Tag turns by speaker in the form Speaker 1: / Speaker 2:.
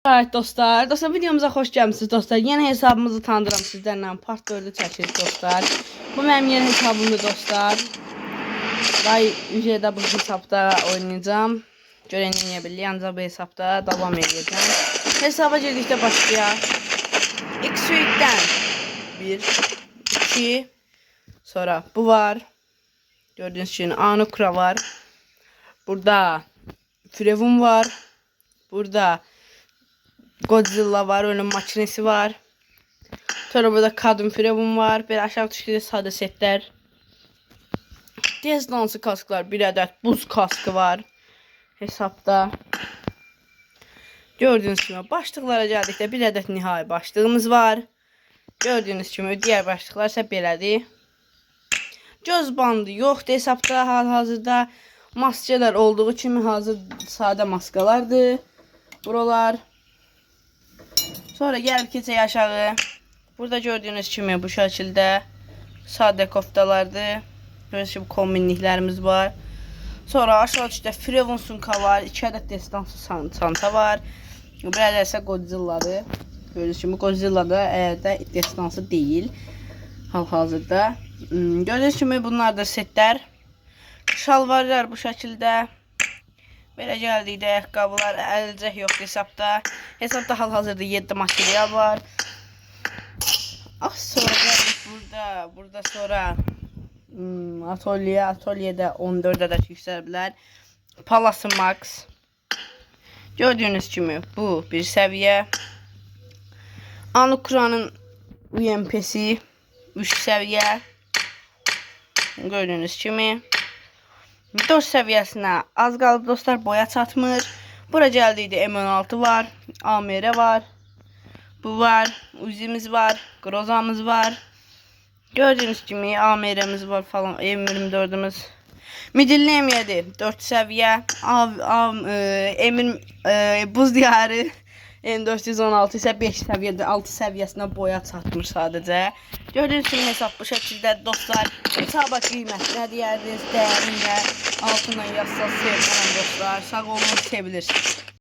Speaker 1: Evet dostlar videomuza hoş gəlmisiniz dostlar. Yeni hesabımızı tanıdıram sizlərlə. Part 4'ü çəkirik dostlar. Bu mənim yeni hesabımdır dostlar. Day ücrede bu hesabda oynayacağım. Görən niyə billi, ancaq bu hesabda davam edəcəm. Hesaba girdikdə başlayaq. X-Suite'dən 1, 2, sonra bu var. Gördüğünüz gibi Anukra var. Burada Firavun var. Burada Godzilla var, ölüm makinesi var. Sonra burada kadın Firavun var. Bir aşağı düşküde sade setler. Destansı kasklar, bir adet buz kaskı var hesapta. Gördüğünüz gibi başlıklara geldikdə bir adet nihai başlığımız var. Gördüğünüz gibi diğer başlıklar ise belədir. Göz bandı yoxdur hesapta hal-hazırda. Maskeler olduğu kimi hazır sade maskalardır. Buralar. Sonra gəlib keçək aşağı. Burada gördüğünüz kimi bu şəkildə sade koftalardır. Gördüğünüz gibi kombinliklərimiz var. Sonra aşağı düşdə Firavun sunka var. 2 adet destansı çanta var. Bu adet isə Godzilla'dır. Gördüğünüz gibi Godzilla da əgər destansı deyil. Hal-hazırda. Gördüğünüz gibi bunlar da setler. Şalvarlar bu şəkildə. Belə gəldikdə ayaqqabılar əlcək yox hesabda. Hesabda hal-hazırda 7 material var. Sonra gəldik burada sonra atölyede 14 adet yüksəliblər. Palası Max. Gördüğünüz kimi bu bir səviyyə. Anukra'nın UMP'si 3 səviyyə. Gördüğünüz kimi 4 seviyesine az qalıb dostlar, boya çatmır. Bura gəldikdə M16 var, AMR var. Bu var, Uzi'miz var, Groza'mız var. Gördüğünüz gibi AMR'miz var falan, M24'ümüz. Midilli M7 4 seviye, buz diyarı M416 ise 5 seviyede, 6 seviyesine boya çatmır sadece. Gördüğünüz gibi hesap bu şekilde dostlar. Hesaba kıymet ne diyerdiniz, değerinde altından yazsa sevmem dostlar. Sağ olun, sevilir.